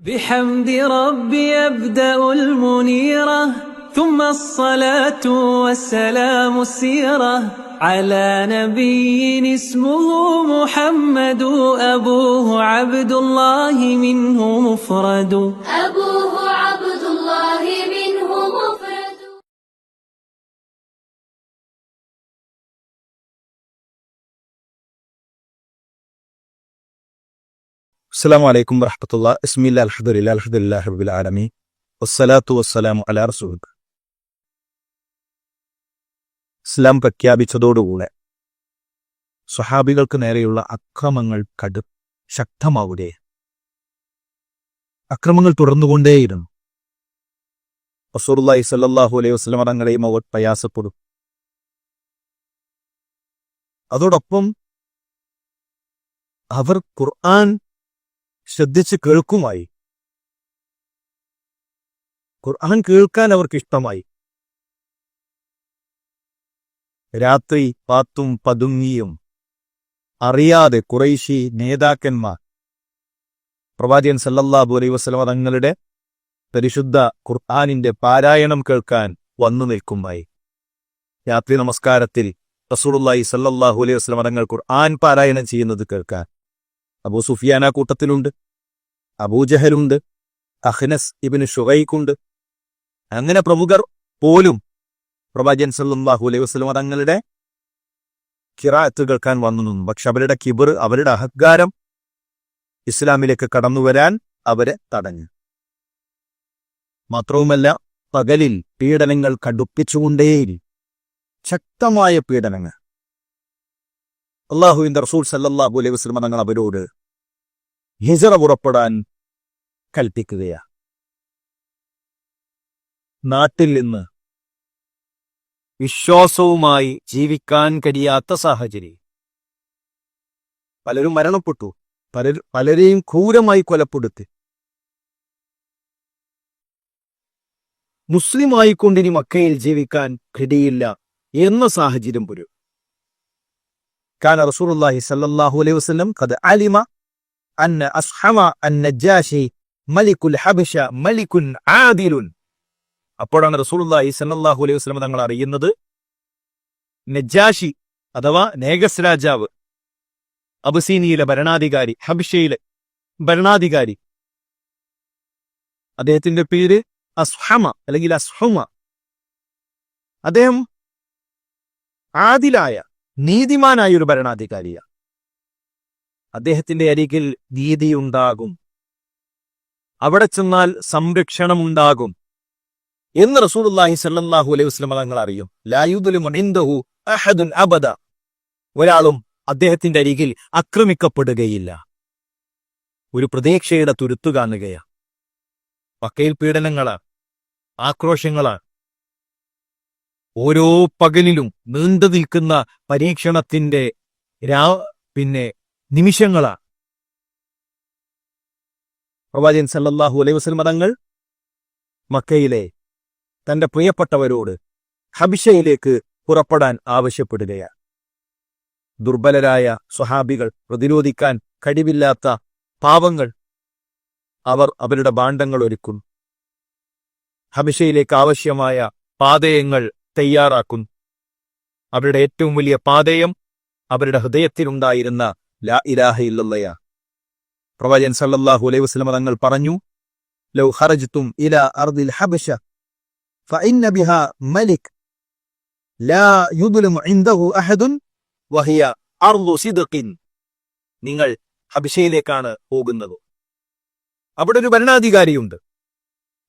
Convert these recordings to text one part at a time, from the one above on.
بحمد ربي أبدأ المنيرة ثم الصلاة والسلام السيرة على نبي اسمه محمد أبوه عبد الله منه مفرد أبوه عبد الله منه مفرد. അസ്സലാമു അലൈക്കും വറഹ്മത്തുള്ളാഹി. ബിസ്മില്ലാഹിൽ അൽഹംദുലില്ലാഹി റബ്ബിൽ ആലമീൻ വസ്സലാത്തു വസ്സലാമു അലാ റസൂലില്ലാഹ്. ഇസ്ലാം പ്രഖ്യാപിച്ചതോടുകൂടെ സ്വഹാബികൾക്ക് നേരെയുള്ള അക്രമങ്ങൾ ശക്തമാവുകയെ അക്രമങ്ങൾ തുടർന്നുകൊണ്ടേയിരുന്നു. റസൂലുള്ളാഹി സ്വല്ലല്ലാഹു അലൈഹി വസല്ലം തങ്ങളെയും അവർ പ്രയാസപ്പെടും. അതോടൊപ്പം അവർ ഖുർആൻ ശ്രദ്ധിച്ച് കേൾക്കുമായി. ഖുർആൻ കേൾക്കാൻ അവർക്ക് ഇഷ്ടമായി. രാത്രി പാത്തും പതുങ്ങിയും അറിയാതെ ഖുറൈശി നേതാക്കന്മാർ പ്രവാചകൻ സല്ലല്ലാഹു അലൈഹി വസല്ലം തങ്ങളുടെ പരിശുദ്ധ ഖുർആനിന്റെ പാരായണം കേൾക്കാൻ വന്നു നിൽക്കുമായി. രാത്രി നമസ്കാരത്തിൽ റസൂലുള്ളാഹി സല്ലല്ലാഹു അലൈഹി വസല്ലം തങ്ങൾ ഖുർആൻ പാരായണം ചെയ്യുന്നത് കേൾക്കാൻ അബൂ സുഫിയാൻ കൂട്ടത്തിലുണ്ട്, അബൂജഹലുണ്ട്, അഖ്നസ് ഇബ്നു ശുഗൈഖുണ്ട്. അങ്ങനെ പ്രമുഖർ പോലും പ്രവാചകൻ സല്ലല്ലാഹു അലൈഹി വസല്ലം തങ്ങളുടെ ഖിറാഅത്ത് കേൾക്കാൻ വന്നു നിന്നു. പക്ഷെ അവരുടെ കിബർ, അവരുടെ അഹങ്കാരം ഇസ്ലാമിലേക്ക് കടന്നുവരാൻ അവരെ തടഞ്ഞു. മാത്രവുമല്ല, പകലിൽ പീഡനങ്ങൾ കടുപ്പിച്ചുകൊണ്ടേയിരിക്കും. ശക്തമായ പീഡനങ്ങൾ. അല്ലാഹുവിന്റെ റസൂൽ സല്ലല്ലാഹു അലൈഹി വസല്ലം തങ്ങൾ അവരോട് ഹിജ്റ പുറപ്പെടാൻ കൽപ്പിക്കുകയാണ്. നാട്ടിൽ നിന്ന് വിശ്വാസവുമായി ജീവിക്കാൻ കഴിയാത്ത സാഹചര്യം. പലരും മരണപ്പെട്ടു, പലരെയും ക്രൂരമായി കൊലപ്പെടുത്തി. മുസ്ലിമായിക്കൊണ്ടിനി മക്കയിൽ ജീവിക്കാൻ കഴിയില്ല എന്ന സാഹചര്യം പോലും. كان رسول الله صلى الله عليه وسلم قد علم أن أصحم النجاشي ملك الحبشة ملك عادل. അപ്പോഴാണ് റസൂലുള്ളാഹി സ്വല്ലല്ലാഹു അലൈഹി വസല്ലം തങ്ങൾ അറിയുന്നത് നജാഷി അഥവാ നേഗസ് രാജാവ്, അബസീനിയയിലെ ഭരണാധികാരി, ഹബിഷയിലെ ഭരണാധികാരി, അദ്ദേഹത്തിന്റെ പേര് അസ്ഹമ അല്ലെങ്കിൽ അസ്ഹുമ. അദ്ദേഹം ആദിലായ നീതിമാനായ ഒരു ഭരണാധികാരിയാണ്. അദ്ദേഹത്തിന്റെ അരികിൽ നീതിയുണ്ടാകും, അവിടെ ചെന്നാൽ സംരക്ഷണമുണ്ടാകും എന്ന് റസൂലുള്ളാഹി സ്വല്ലല്ലാഹു അലൈഹി വസല്ലം തങ്ങൾ അറിയും. ലാ യുദ്ലിമു ഇൻദഹു അഹദുൻ അബദ. ഒരാളും അദ്ദേഹത്തിന്റെ അരികിൽ ആക്രമിക്കപ്പെടുകയില്ല. ഒരു പ്രതീക്ഷയുടെ തുരുത്തു കാണുകയാണ്. മക്കയിൽ പീഡനങ്ങളാണ്, ആക്രോശങ്ങളാണ്. ഓരോ പകലിലും നീണ്ടു നിൽക്കുന്ന പരീക്ഷണത്തിന്റെ നിമിഷങ്ങളാണ്. പ്രവാചകൻ സല്ലല്ലാഹു അലൈഹി വസല്ലം തങ്ങൾ മക്കയിലെ തന്റെ പ്രിയപ്പെട്ടവരോട് ഹബിഷയിലേക്ക് പുറപ്പെടാൻ ആവശ്യപ്പെടുകയാണ്. ദുർബലരായ സ്വഹാബികൾ, പ്രതിരോധിക്കാൻ കഴിവില്ലാത്ത പാവങ്ങൾ, അവർ അവരുടെ ഭാണ്ഡങ്ങൾ ഒരുക്കുന്നു. ഹബിഷയിലേക്ക് ആവശ്യമായ പാതയങ്ങൾ തയ്യാറാക്കുന്നു. അവരുടെ ഏറ്റവും വലിയ പാതയം അവരുടെ ഹൃദയത്തിലുണ്ടായിരുന്ന ലാ ഇലാഹ ഇല്ലല്ലാഹ്. പ്രവാചകൻ സല്ലല്ലാഹു അലൈഹി വസല്ലം തങ്ങൾ പറഞ്ഞു, ലൗ ഖറജ്തും ഇലാ അർദിൽ ഹബശ ഫഇന്ന ബിഹാ മലിക് ലാ യുദ്ലിമു ഇൻദഹു അഹദുൻ വഹിയ അർദു സിദ്ഖിൻ. നിങ്ങൾ ഹബശയിലേക്കാണ് പോകുന്നത്. അവിടെ ഒരു ഭരണാധികാരിയുണ്ട്.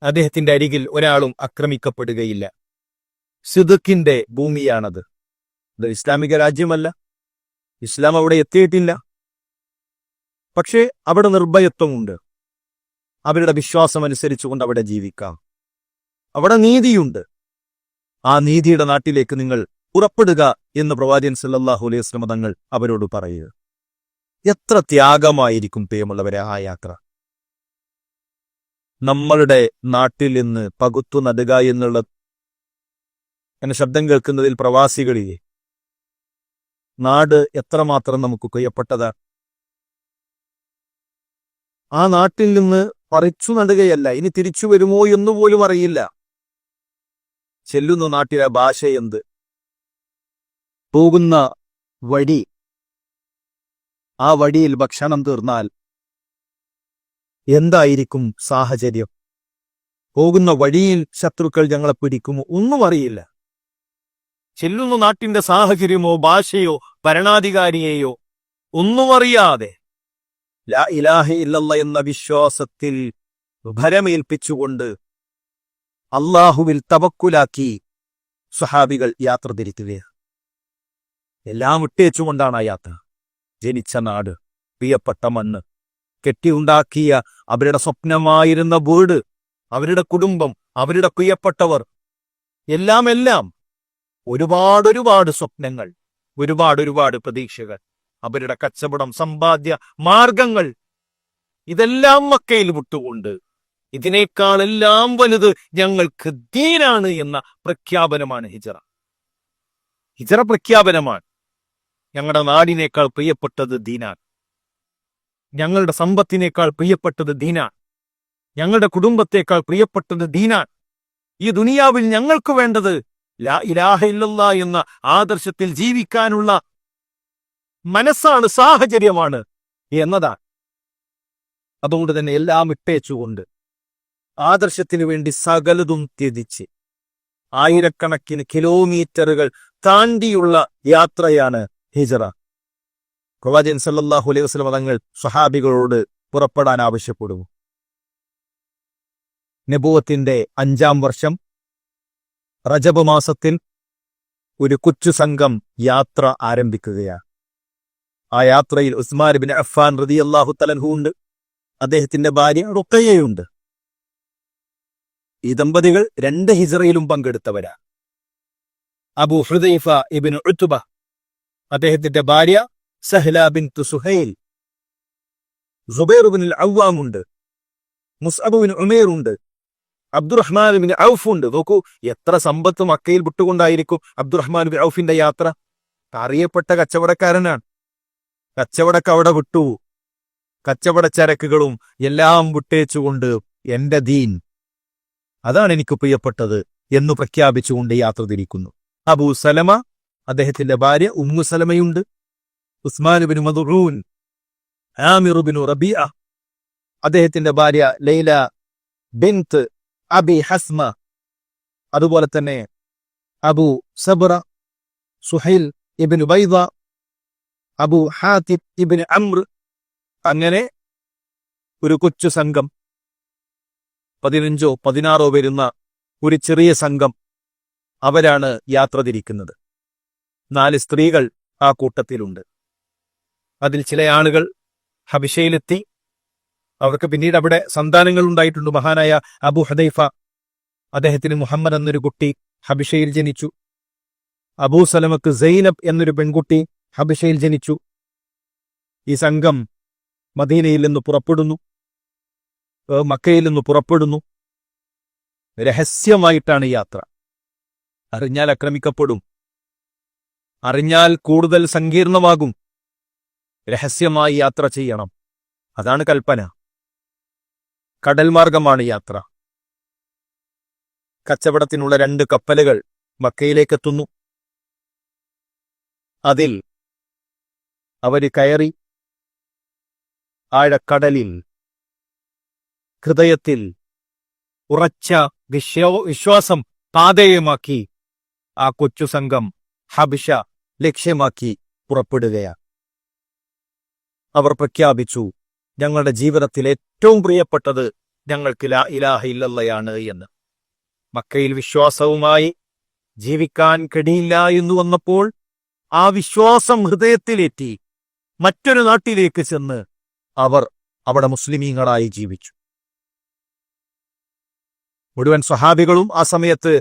അദ്ദേഹത്തിന്റെ അരികിൽ ഒരാളും ആക്രമിക്കപ്പെടുകയില്ല. സിദ്ഖിന്റെ ഭൂമിയാണത്. ഇത് ഇസ്ലാമിക രാജ്യമല്ല. ഇസ്ലാം അവിടെ എത്തിയിട്ടില്ല. പക്ഷേ അവിടെ നിർഭയത്വമുണ്ട്. അവരുടെ വിശ്വാസമനുസരിച്ചുകൊണ്ട് അവിടെ ജീവിക്കാം. അവിടെ നീതിയുണ്ട്. ആ നീതിയുടെ നാട്ടിലേക്ക് നിങ്ങൾ പുറപ്പെടുക എന്ന് പ്രവാചകൻ സല്ലല്ലാഹു അലൈഹി വസല്ലം തങ്ങൾ അവരോട് പറയുക. എത്ര ത്യാഗമായിരിക്കും പ്രിയമുള്ളവരെ ആ യാത്ര. നമ്മളുടെ നാട്ടിൽ നിന്ന് പകുത്തു നടുക എന്നുള്ള എന്ന ശബ്ദം കേൾക്കുന്നതിൽ പ്രവാസികളിലെ നാട് എത്രമാത്രം നമുക്ക് പ്രിയപ്പെട്ടതാണ്. ആ നാട്ടിൽ നിന്ന് പറിച്ചു നടുകയല്ല, ഇനി തിരിച്ചു വരുമോ എന്നുപോലും അറിയില്ല. ചെല്ലുന്ന നാട്ടിലെ ഭാഷ എന്ത്, പോകുന്ന വഴി, ആ വഴിയിൽ ഭക്ഷണം തീർന്നാൽ എന്തായിരിക്കും സാഹചര്യം, പോകുന്ന വഴിയിൽ ശത്രുക്കൾ ഞങ്ങളെ പിടിക്കുമോ, ഒന്നും അറിയില്ല. ചെല്ലുന്ന നാട്ടിന്റെ സാഹചര്യമോ ഭാഷയോ ഭരണാധികാരിയെയോ ഒന്നും അറിയാതെ ലാ ഇലാഹ ഇല്ലല്ലാഹ് എന്ന വിശ്വാസത്തിൽ ഭരമേൽപ്പിച്ചുകൊണ്ട് അള്ളാഹുവിൽ തവക്കുലാക്കി സ്വഹാബികൾ യാത്ര തിരിക്കുകയാണ്. എല്ലാം വിട്ടേച്ചുകൊണ്ടാണ് ആ യാത്ര. ജനിച്ച നാട്, പ്രിയപ്പെട്ട മണ്ണ്, കെട്ടിയുണ്ടാക്കിയ അവരുടെ സ്വപ്നമായിരുന്ന വീട്, അവരുടെ കുടുംബം, അവരുടെ പ്രിയപ്പെട്ടവർ, എല്ലാം ഒരുപാട് സ്വപ്നങ്ങൾ, ഒരുപാട് പ്രതീക്ഷകൾ, അവരുടെ കച്ചവടം, സമ്പാദ്യ മാർഗങ്ങൾ, ഇതെല്ലാം മക്കയിൽ വിട്ടുകൊണ്ട് ഇതിനേക്കാളെല്ലാം വലുത് ഞങ്ങൾക്ക് ദീനാണ് എന്ന പ്രഖ്യാപനമാണ് ഹിജറ. ഹിജറ പ്രഖ്യാപനമാണ്. ഞങ്ങളുടെ നാടിനേക്കാൾ പ്രിയപ്പെട്ടത് ദീനാണ്, ഞങ്ങളുടെ സമ്പത്തിനേക്കാൾ പ്രിയപ്പെട്ടത് ദീനാണ്, ഞങ്ങളുടെ കുടുംബത്തേക്കാൾ പ്രിയപ്പെട്ടത് ദീനാണ്. ഈ ദുനിയാവിൽ ഞങ്ങൾക്ക് വേണ്ടത് ലാ ഇലാഹ ഇല്ലല്ലാഹ് എന്ന ആദർശത്തിൽ ജീവിക്കാനുള്ള മനസ്സാണ്, സാഹചര്യമാണ് എന്നതാണ്. അതുകൊണ്ട് തന്നെ എല്ലാം ഇട്ടേച്ചുകൊണ്ട് ആദർശത്തിനു വേണ്ടി സകലതും ത്യജിച്ച് ആയിരക്കണക്കിന് കിലോമീറ്ററുകൾ താണ്ടിയുള്ള യാത്രയാണ് ഹിജറ. പ്രവാചകൻ സല്ലല്ലാഹു അലൈഹി വസല്ലം തങ്ങൾ സ്വഹാബികളോട് പുറപ്പെടാൻ ആവശ്യപ്പെടുന്നു. നബുവത്തിന്റെ 5-ാം വർഷം റജബ് മാസത്തിൽ ഒരു കൊച്ചു സംഘം യാത്ര ആരംഭിക്കുകയാണ്. ആ യാത്രയിൽ ഉസ്മാൻ ഇബ്നു അഫ്ഫാൻ റളിയല്ലാഹു തആല അൻഹു ഉണ്ട്, അദ്ദേഹത്തിന്റെ ഭാര്യ റുഖയ്യയുണ്ട്. ഈ ദമ്പതികൾ 2 ഹിജറയിലും പങ്കെടുത്തവരാ. അബൂ ഹുദൈഫ ഇബ്നു ഉത്ബ, അദ്ദേഹത്തിന്റെ ഭാര്യ സഹ്ല ബിൻതു സുഹൈൽ, സുബൈർ ഇബ്നുൽ അവ്വാം ഉണ്ട്, മുസ്അബ് ഇബ്നു ഉമൈർ ഉണ്ട്, അബ്ദുറഹ്മാൻ ഇബ്നു ഔഫ് ഉണ്ട്. നോക്കൂ, എത്ര സമ്പത്ത് മക്കയിൽ വിട്ടുകൊണ്ടായിരിക്കും അബ്ദുറഹ്മാൻ ഇബ്നു ഔഫിന്റെ യാത്ര. അറിയപ്പെട്ട കച്ചവടക്കാരനാണ്. കച്ചവടക്ക് അവിടെ വിട്ടു, കച്ചവട ചരക്കുകളും എല്ലാം വിട്ടേച്ചുകൊണ്ട് എന്റെ ദീൻ, അതാണ് എനിക്ക് പ്രിയപ്പെട്ടത് എന്ന് പ്രഖ്യാപിച്ചുകൊണ്ട് യാത്ര തിരിക്കുന്നു. അബൂ സലമ, അദ്ദേഹത്തിന്റെ ഭാര്യ ഉമ്മു സലമയുണ്ട്, ഉസ്മാൻ ഇബ്നു മദ്ഊൻ, ആമിർ ഇബ്നു റബീഅ, അദ്ദേഹത്തിന്റെ ഭാര്യ ലൈല ബിൻത് അബി ഹസ്മ, അതുപോലെ തന്നെ അബൂ സബ്ര, സുഹൈൽ ഇബ്നു ബൈദ, അബൂ ഹാത്തിബ് ഇബ്നു അംർ. അങ്ങനെ ഒരു കൊച്ചു സംഘം, 15-16 വരുന്ന ഒരു ചെറിയ സംഘം, അവരാണ് യാത്ര തിരിക്കുന്നത്. 4 സ്ത്രീകൾ ആ കൂട്ടത്തിലുണ്ട്. അതിൽ ചില ആളുകൾ ഹബിഷയിലെത്തി. അവർക്ക് പിന്നീട് അവിടെ സന്താനങ്ങൾ ഉണ്ടായിട്ടുണ്ട്. മഹാനായ അബൂ ഹുദൈഫ, അദ്ദേഹത്തിന് മുഹമ്മദ് എന്നൊരു കുട്ടി ഹബിഷയിൽ ജനിച്ചു. അബൂ സലമക്ക് സൈനബ് എന്നൊരു പെൺകുട്ടി ഹബിഷയിൽ ജനിച്ചു. ഈ സംഘം മദീനയിൽ നിന്ന് പുറപ്പെടുന്നു, മക്കയിൽ നിന്ന് പുറപ്പെടുന്നു. രഹസ്യമായിട്ടാണ് യാത്ര. അറിഞ്ഞാൽ ആക്രമിക്കപ്പെടും, അറിഞ്ഞാൽ കൂടുതൽ സങ്കീർണമാകും. രഹസ്യമായി യാത്ര ചെയ്യണം, അതാണ് കൽപ്പന. കടൽ മാർഗമാണ് യാത്ര. കച്ചവടത്തിനുള്ള 2 കപ്പലുകൾ മക്കയിലേക്കെത്തുന്നു. അതിൽ അവര് കയറി ആഴക്കടലിൽ ഹൃദയത്തിൽ ഉറച്ച വിശ്വാസം പാതേയമാക്കി ആ കൊച്ചു സംഘം ഹബിഷ ലക്ഷ്യമാക്കി പുറപ്പെടുകയാണ്. അവർ പ്രഖ്യാപിച്ചു, ഞങ്ങളുടെ ജീവിതത്തിൽ ഏറ്റവും പ്രിയപ്പെട്ടത് ഞങ്ങൾക്ക് ലാ ഇലാഹ ഇല്ലല്ലാഹയാണ് എന്ന്. മക്കയിൽ വിശ്വാസവുമായി ജീവിക്കാൻ കഴിയില്ല എന്ന് വന്നപ്പോൾ ആ വിശ്വാസം ഹൃദയത്തിലേറ്റി മറ്റൊരു നാട്ടിലേക്ക് ചെന്ന് അവർ അവിടെ മുസ്ലിമീങ്ങളായി ജീവിച്ചു. മുഴുവൻ സ്വഹാബികളും ആ സമയത്ത്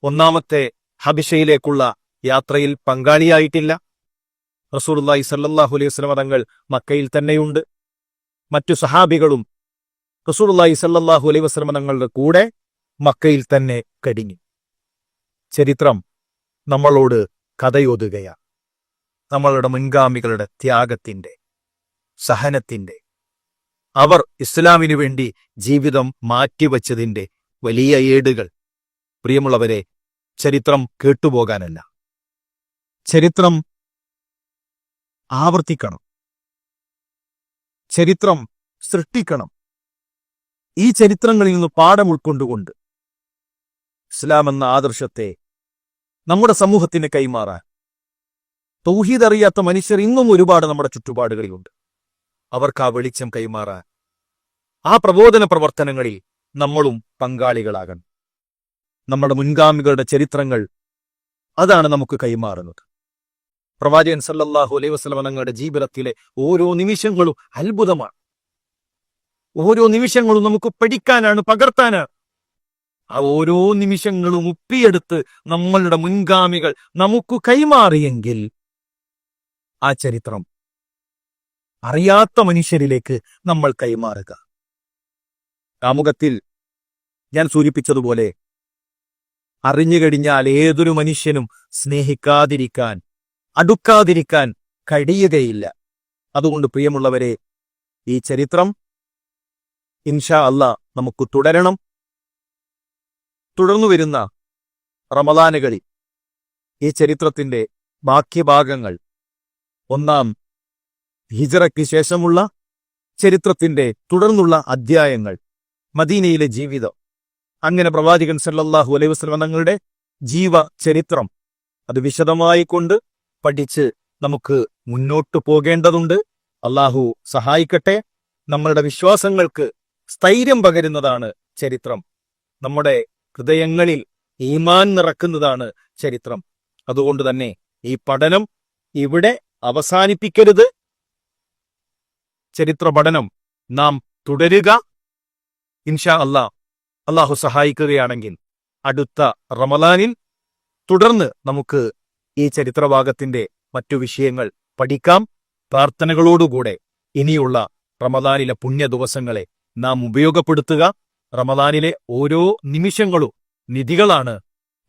1ാമത്തെ ഹബിഷയിലേക്കുള്ള യാത്രയിൽ പങ്കാളിയായിട്ടില്ല. റസൂലുള്ളാഹി സ്വല്ലല്ലാഹു അലൈഹി വസല്ലം തങ്ങൾ മക്കയിൽ തന്നെയുണ്ട്. മറ്റു സഹാബികളും റസൂലുള്ളാഹി സ്വല്ലല്ലാഹു അലൈഹി വസല്ലം തങ്ങളുടെ കൂടെ മക്കയിൽ തന്നെ കഴിഞ്ഞു. ചരിത്രം നമ്മളോട് കഥയോതുകയാണ്. നമ്മളുടെ മുൻഗാമികളുടെ ത്യാഗത്തിന്റെ, സഹനത്തിന്റെ, അവർ ഇസ്ലാമിനു വേണ്ടി ജീവിതം മാറ്റിവച്ചതിന്റെ വലിയ ഏടുകൾ. പ്രിയമുള്ളവരെ, ചരിത്രം കേട്ടുപോകാനല്ല, ചരിത്രം ആവർത്തിക്കണം, ചരിത്രം സൃഷ്ടിക്കണം. ഈ ചരിത്രങ്ങളിൽ നിന്ന് പാഠം ഉൾക്കൊണ്ടുകൊണ്ട് ഇസ്ലാം എന്ന ആദർശത്തെ നമ്മുടെ സമൂഹത്തിന് കൈമാറാൻ തൗഹീദ് അറിയാത്ത മനുഷ്യർ ഇന്നും ഒരുപാട് നമ്മുടെ ചുറ്റുപാടുകളിലുണ്ട്. അവർക്ക് ആ വെളിച്ചം കൈമാറാൻ ആ പ്രബോധന പ്രവർത്തനങ്ങളിൽ നമ്മളും പങ്കാളികളാകണം. നമ്മുടെ മുൻഗാമികളുടെ ചരിത്രങ്ങൾ അതാണ് നമുക്ക് കൈമാറുന്നത്. പ്രവാചകൻ സല്ലല്ലാഹു അലൈഹി വസല്ലം തങ്ങളുടെ ജീവിതത്തിലെ ഓരോ നിമിഷങ്ങളും അത്ഭുതമാണ്. ഓരോ നിമിഷങ്ങളും നമുക്ക് പഠിക്കാനാണ്, പകർത്താനാണ്. ആ ഓരോ നിമിഷങ്ങളും ഉപ്പിയെടുത്ത് നമ്മളുടെ മുൻഗാമികൾ നമുക്ക് കൈമാറിയെങ്കിൽ ആ ചരിത്രം അറിയാത്ത മനുഷ്യരിലേക്ക് നമ്മൾ കൈമാറുക. ആമുഖത്തിൽ ഞാൻ സൂചിപ്പിച്ചതുപോലെ അറിഞ്ഞുകഴിഞ്ഞാൽ ഏതൊരു മനുഷ്യനും സ്നേഹിക്കാതിരിക്കാൻ, അടുക്കാതിരിക്കാൻ കഴിയുകയില്ല. അതുകൊണ്ട് പ്രിയമുള്ളവരെ, ഈ ചരിത്രം ഇൻഷാ അല്ലാഹ് നമുക്ക് തുടരണം. തുടർന്നു വരുന്ന റമദാനുകളിൽ ഈ ചരിത്രത്തിന്റെ ബാക്കി ഭാഗങ്ങൾ, ഒന്നാം ഹിജ്റയ്ക്ക് ശേഷമുള്ള ചരിത്രത്തിന്റെ തുടർന്നുള്ള അധ്യായങ്ങൾ, മദീനയിലെ ജീവിതം, അങ്ങനെ പ്രവാചകൻ സല്ലല്ലാഹു അലൈഹി വസല്ലം തങ്ങളുടെ ജീവചരിത്രം അത് വിശദമായി കൊണ്ട് പഠിച്ച് നമുക്ക് മുന്നോട്ടു പോകേണ്ടതുണ്ട്. അള്ളാഹു സഹായിക്കട്ടെ. നമ്മളുടെ വിശ്വാസങ്ങൾക്ക് സ്ഥൈര്യം പകരുന്നതാണ് ചരിത്രം. നമ്മുടെ ഹൃദയങ്ങളിൽ ഈമാൻ നിറക്കുന്നതാണ് ചരിത്രം. അതുകൊണ്ട് തന്നെ ഈ പഠനം ഇവിടെ അവസാനിപ്പിക്കരുത്. ചരിത്ര പഠനം നാം തുടരുക. ഇൻഷാ അല്ലാഹ്, അള്ളാഹു സഹായിക്കുകയാണെങ്കിൽ അടുത്ത റമദാനിൽ തുടർന്ന് നമുക്ക് ഈ ചരിത്രഭാഗത്തിന്റെ മറ്റു വിഷയങ്ങൾ പഠിക്കാം. പ്രാർത്ഥനകളോടുകൂടെ ഇനിയുള്ള റമദാനിലെ പുണ്യ ദിവസങ്ങളെ നാം ഉപയോഗപ്പെടുത്തുക. റമദാനിലെ ഓരോ നിമിഷങ്ങളും നിധികളാണ്.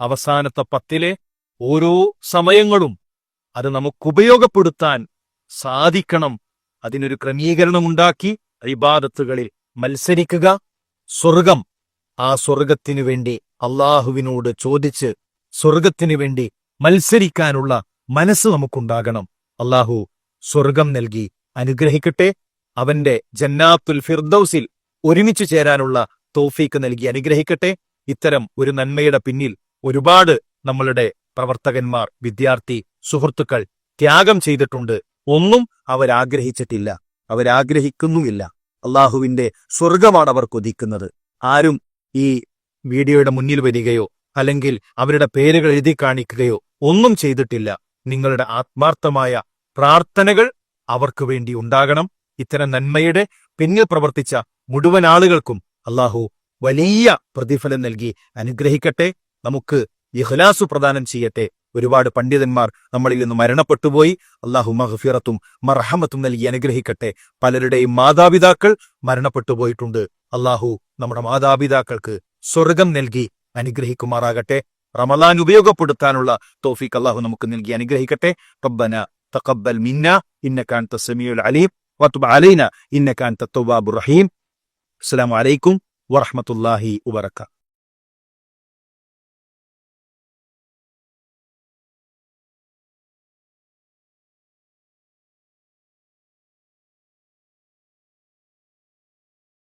അവസാനത്തെ 10 ഓരോ സമയങ്ങളും അത് നമുക്ക് ഉപയോഗപ്പെടുത്താൻ സാധിക്കണം. അതിനൊരു ക്രമീകരണമുണ്ടാക്കി ഇബാദത്തുകളിൽ മത്സരിക്കുക. സ്വർഗം, ആ സ്വർഗത്തിനു വേണ്ടി അള്ളാഹുവിനോട് ചോദിച്ച് സ്വർഗത്തിനു വേണ്ടി മത്സരിക്കാനുള്ള മനസ്സ് നമുക്കുണ്ടാകണം. അള്ളാഹു സ്വർഗം നൽകി അനുഗ്രഹിക്കട്ടെ. അവന്റെ ജന്നാത്തുൽ ഫിർദൗസിൽ ഒരുമിച്ച് ചേരാനുള്ള തൗഫീക്ക് നൽകി അനുഗ്രഹിക്കട്ടെ. ഇത്തരം ഒരു നന്മയുടെ പിന്നിൽ ഒരുപാട് നമ്മളുടെ പ്രവർത്തകന്മാർ, വിദ്യാർത്ഥി സുഹൃത്തുക്കൾ ത്യാഗം ചെയ്തിട്ടുണ്ട്. ഒന്നും അവരാഗ്രഹിച്ചിട്ടില്ല, അവരാഗ്രഹിക്കുന്നുമില്ല. അള്ളാഹുവിന്റെ സ്വർഗമാണ് അവർ കൊതിക്കുന്നത്. ആരും ഈ വീഡിയോയുടെ മുന്നിൽ വരികയോ അല്ലെങ്കിൽ അവരുടെ പേരുകൾ എഴുതി കാണിക്കുകയോ ഒന്നും ചെയ്തിട്ടില്ല. നിങ്ങളുടെ ആത്മാർത്ഥമായ പ്രാർത്ഥനകൾ അവർക്ക് വേണ്ടി ഉണ്ടാകണം. ഇത്തരം നന്മയുടെ പിന്നിൽ പ്രവർത്തിച്ച മുഴുവൻ ആളുകൾക്കും അള്ളാഹു വലിയ പ്രതിഫലം നൽകി അനുഗ്രഹിക്കട്ടെ. നമുക്ക് ഇഖ്ലാസ് പ്രദാനം ചെയ്യട്ടെ. ഒരുപാട് പണ്ഡിതന്മാർ നമ്മളിൽ നിന്ന് മരണപ്പെട്ടുപോയി. അള്ളാഹു മഗ്ഫിറത്തും മർഹമത്തും നൽകി അനുഗ്രഹിക്കട്ടെ. പലരുടെയും മാതാപിതാക്കൾ മരണപ്പെട്ടു പോയിട്ടുണ്ട്. അള്ളാഹു നമ്മുടെ മാതാപിതാക്കൾക്ക് സ്വർഗം നൽകി അനുഗ്രഹിക്കുമാറാകട്ടെ. റമളാൻ ഉപയോഗപ്പെടുത്താനുള്ള തൗഫീഖ് അള്ളാഹു നമുക്ക് നൽകി അനുഗ്രഹിക്കട്ടെ. റബ്ബന തഖബ്ബൽ മിന്ന ഇന്നക അൻത സമീഉൽ അലീം വതുബ് അലൈന ഇന്നക അൻത തവ്വാബുർ റഹീം. അസ്സലാമു അലൈക്കും വറഹ്മത്തുള്ളാഹി വബറകാതുഹു.